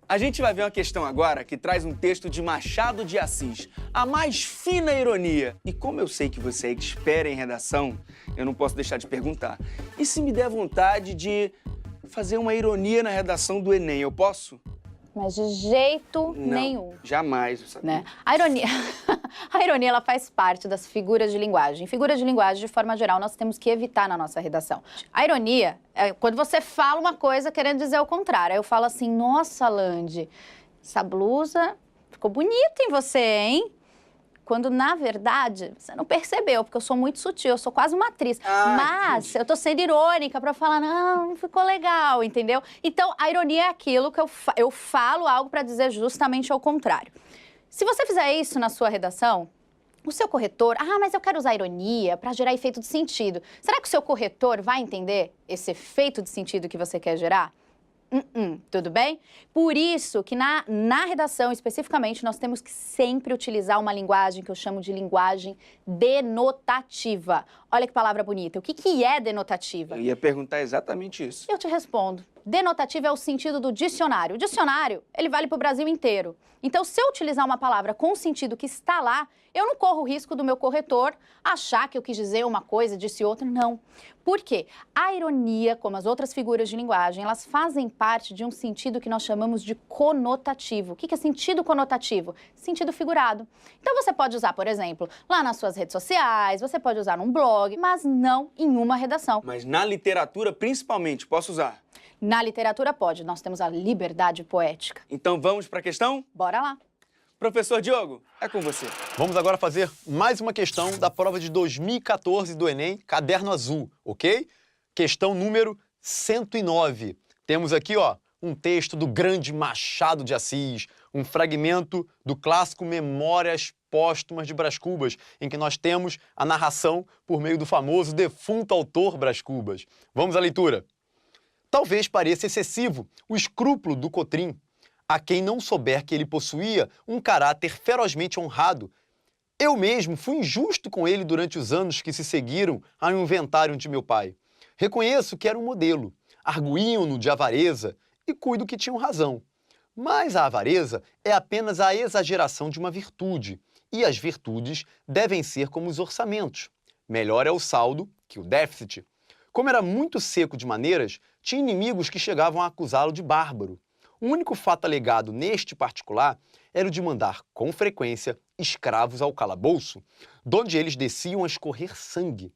A gente vai ver uma questão agora que traz um texto de Machado de Assis, a mais fina ironia. E como eu sei que você é expert em redação, eu não posso deixar de perguntar. E se me der vontade de fazer uma ironia na redação do Enem, eu posso? Mas de jeito Não, nenhum. jamais, eu sabia. Né? A ironia, a ironia ela faz parte das figuras de linguagem. Figuras de linguagem, de forma geral, nós temos que evitar na nossa redação. A ironia é quando você fala uma coisa querendo dizer o contrário. Aí eu falo assim, nossa, Landi, essa blusa ficou bonita em você, hein? Quando, na verdade, você não percebeu, porque eu sou muito sutil, eu sou quase uma atriz. Mas entendi. eu tô sendo irônica pra falar, não ficou legal, entendeu? Então, a ironia é aquilo que eu falo algo pra dizer justamente ao contrário. Se você fizer isso na sua redação, o seu corretor, mas eu quero usar ironia pra gerar efeito de sentido. Será que o seu corretor vai entender esse efeito de sentido que você quer gerar? Tudo bem? Por isso que na redação, especificamente, nós temos que sempre utilizar uma linguagem que eu chamo de linguagem denotativa. Olha que palavra bonita. O que é denotativa? Eu ia perguntar exatamente isso. Eu te respondo. Denotativa é o sentido do dicionário. O dicionário, ele vale para o Brasil inteiro. Então, se eu utilizar uma palavra com o sentido que está lá, eu não corro o risco do meu corretor achar que eu quis dizer uma coisa e disse outra. Não. Por quê? A ironia, como as outras figuras de linguagem, elas fazem parte de um sentido que nós chamamos de conotativo. O que é sentido conotativo? Sentido figurado. Então, você pode usar, por exemplo, lá nas suas redes sociais, você pode usar num blog, mas não em uma redação. Mas na literatura, principalmente, posso usar? Na literatura pode, nós temos a liberdade poética. Então vamos para a questão? Bora lá. Professor Diogo, é com você. Vamos agora fazer mais uma questão da prova de 2014 do Enem, Caderno Azul, ok? Questão número 109. Temos aqui, ó, um texto do grande Machado de Assis, um fragmento do clássico Memórias Póstumas de Brás Cubas, em que nós temos a narração por meio do famoso defunto autor Brás Cubas. Vamos à leitura. Talvez pareça excessivo o escrúpulo do Cotrim, a quem não souber que ele possuía um caráter ferozmente honrado. Eu mesmo fui injusto com ele durante os anos que se seguiram ao inventário de meu pai. Reconheço que era um modelo, arguíam-no de avareza e cuido que tinham razão. Mas a avareza é apenas a exageração de uma virtude, e as virtudes devem ser como os orçamentos. Melhor é o saldo que o déficit. Como era muito seco de maneiras, tinha inimigos que chegavam a acusá-lo de bárbaro. O único fato alegado neste particular era o de mandar, com frequência, escravos ao calabouço, donde eles desciam a escorrer sangue.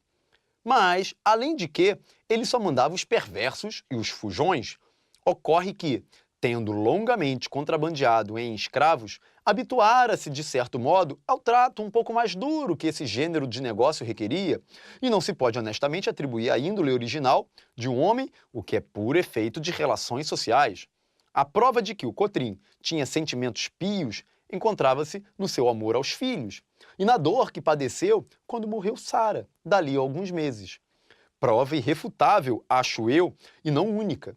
Mas, além de que, ele só mandava os perversos e os fujões. Ocorre que, tendo longamente contrabandeado em escravos, habituara-se, de certo modo, ao trato um pouco mais duro que esse gênero de negócio requeria, e não se pode honestamente atribuir à índole original de um homem o que é puro efeito de relações sociais. A prova de que o Cotrim tinha sentimentos pios encontrava-se no seu amor aos filhos e na dor que padeceu quando morreu Sara, dali a alguns meses. Prova irrefutável, acho eu, e não única.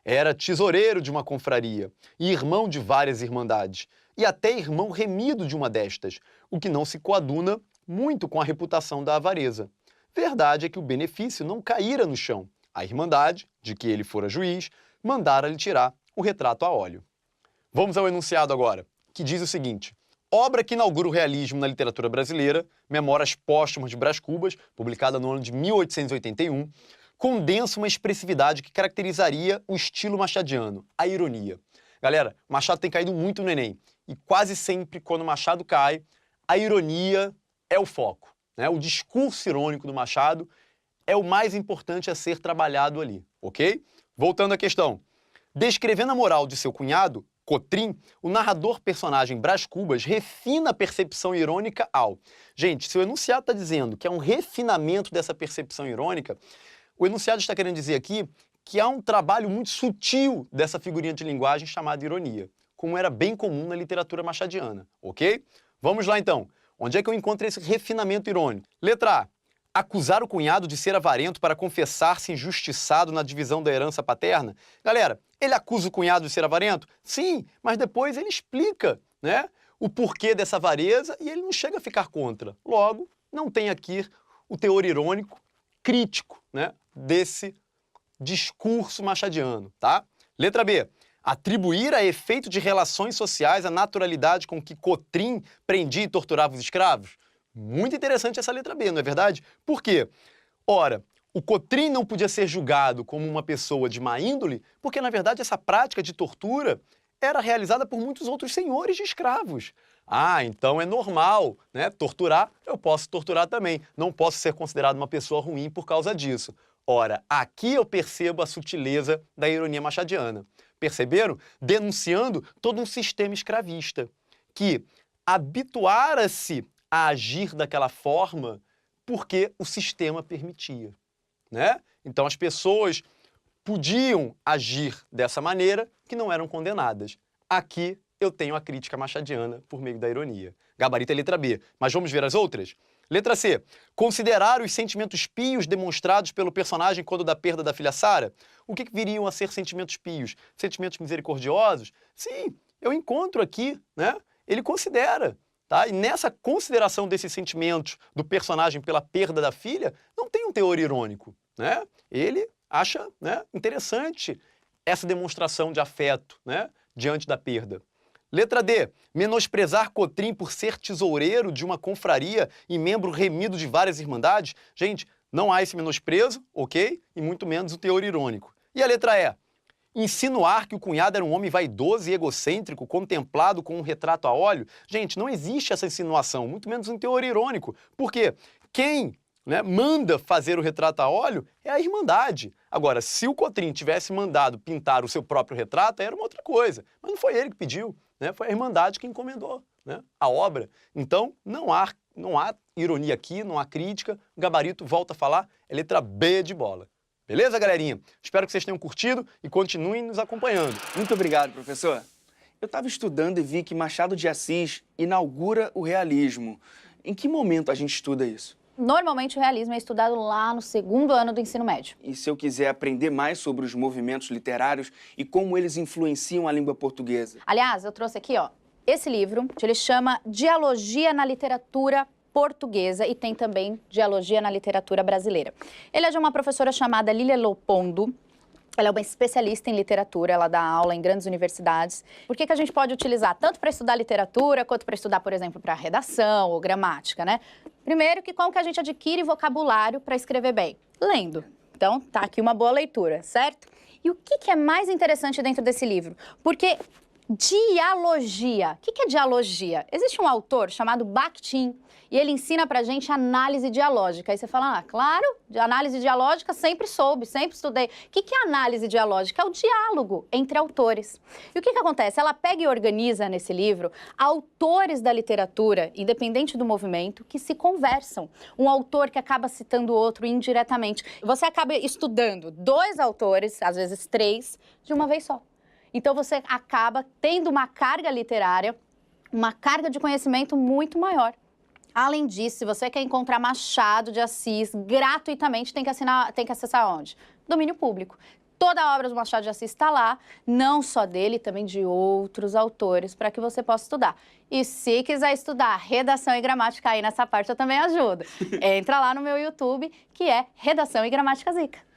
Era tesoureiro de uma confraria e irmão de várias irmandades, e até irmão remido de uma destas, o que não se coaduna muito com a reputação da avareza. Verdade é que o benefício não caíra no chão. A irmandade, de que ele fora juiz, mandara-lhe tirar o retrato a óleo. Vamos ao enunciado agora, que diz o seguinte: obra que inaugura o realismo na literatura brasileira, Memórias Póstumas de Brás Cubas, publicada no ano de 1881, condensa uma expressividade que caracterizaria o estilo machadiano, a ironia. Galera, Machado tem caído muito no Enem, e quase sempre, quando Machado cai, a ironia é o foco, né? O discurso irônico do Machado é o mais importante a ser trabalhado ali, ok? Voltando à questão. Descrevendo a moral de seu cunhado, Cotrim, o narrador personagem Brás Cubas refina a percepção irônica ao... Gente, se o enunciado está dizendo que é um refinamento dessa percepção irônica, o enunciado está querendo dizer aqui que há um trabalho muito sutil dessa figurinha de linguagem chamada ironia, como era bem comum na literatura machadiana, ok? Vamos lá então. Onde é que eu encontro esse refinamento irônico? Letra A. Acusar o cunhado de ser avarento para confessar-se injustiçado na divisão da herança paterna? Galera, ele acusa o cunhado de ser avarento? Sim, mas depois ele explica, né, o porquê dessa avareza e ele não chega a ficar contra. Logo, não tem aqui o teor irônico crítico, né, desse discurso machadiano, tá? Letra B. Atribuir a efeito de relações sociais a naturalidade com que Cotrim prendia e torturava os escravos? Muito interessante essa letra B, não é verdade? Por quê? Ora, o Cotrim não podia ser julgado como uma pessoa de má índole, porque, na verdade, essa prática de tortura era realizada por muitos outros senhores de escravos. Ah, então é normal, né? Torturar, eu posso torturar também. Não posso ser considerado uma pessoa ruim por causa disso. Ora, aqui eu percebo a sutileza da ironia machadiana. Perceberam? Denunciando todo um sistema escravista que habituara-se a agir daquela forma porque o sistema permitia, né? Então as pessoas podiam agir dessa maneira que não eram condenadas. Aqui eu tenho a crítica machadiana por meio da ironia. Gabarito é letra B, mas vamos ver as outras? Letra C. Considerar os sentimentos pios demonstrados pelo personagem quando da perda da filha Sara? O que viriam a ser sentimentos pios? Sentimentos misericordiosos? Sim, eu encontro aqui, né? Ele considera, tá? E nessa consideração desses sentimentos do personagem pela perda da filha, não tem um teor irônico, né? Ele acha, né, interessante essa demonstração de afeto, né, diante da perda. Letra D. Menosprezar Cotrim por ser tesoureiro de uma confraria e membro remido de várias irmandades? Gente, não há esse menosprezo, ok? E muito menos o teor irônico. E a letra E. Insinuar que o cunhado era um homem vaidoso e egocêntrico, contemplado com um retrato a óleo? Gente, não existe essa insinuação, muito menos um teor irônico. Por quê? Quem, né, manda fazer o retrato a óleo é a Irmandade. Agora, se o Cotrim tivesse mandado pintar o seu próprio retrato, era uma outra coisa. Mas não foi ele que pediu, né? Foi a Irmandade que encomendou, né, a obra. Então, não há ironia aqui, não há crítica. O Gabarito, volta a falar, é letra B de bola. Beleza, galerinha? Espero que vocês tenham curtido e continuem nos acompanhando. Muito obrigado, professor. Eu estava estudando e vi que Machado de Assis inaugura o realismo. Em que momento a gente estuda isso? Normalmente o realismo é estudado lá no 2º ano do ensino médio. E se eu quiser aprender mais sobre os movimentos literários e como eles influenciam a língua portuguesa? Aliás, eu trouxe aqui, ó, esse livro, que ele chama Dialogia na Literatura Portuguesa e tem também Dialogia na Literatura Brasileira. Ele é de uma professora chamada Lília Lopondo. Ela é uma especialista em literatura, ela dá aula em grandes universidades. Por que a gente pode utilizar tanto para estudar literatura, quanto para estudar, por exemplo, para redação ou gramática, né? Primeiro, como que a gente adquire vocabulário para escrever bem? Lendo. Então, tá aqui uma boa leitura, certo? E o que é mais interessante dentro desse livro? Porque dialogia. O que é dialogia? Existe um autor chamado Bakhtin e ele ensina pra gente análise dialógica. Aí você fala, ah, claro, de análise dialógica sempre soube, sempre estudei. O que é análise dialógica? É o diálogo entre autores. E o que acontece? Ela pega e organiza nesse livro autores da literatura, independente do movimento, que se conversam. Um autor que acaba citando o outro indiretamente. Você acaba estudando 2 autores, às vezes 3, de uma vez só. Então você acaba tendo uma carga literária, uma carga de conhecimento muito maior. Além disso, se você quer encontrar Machado de Assis gratuitamente, tem que acessar onde? Domínio público. Toda a obra do Machado de Assis está lá, não só dele, também de outros autores, para que você possa estudar. E se quiser estudar redação e gramática, aí nessa parte eu também ajudo. Entra lá no meu YouTube, que é Redação e Gramática Zica.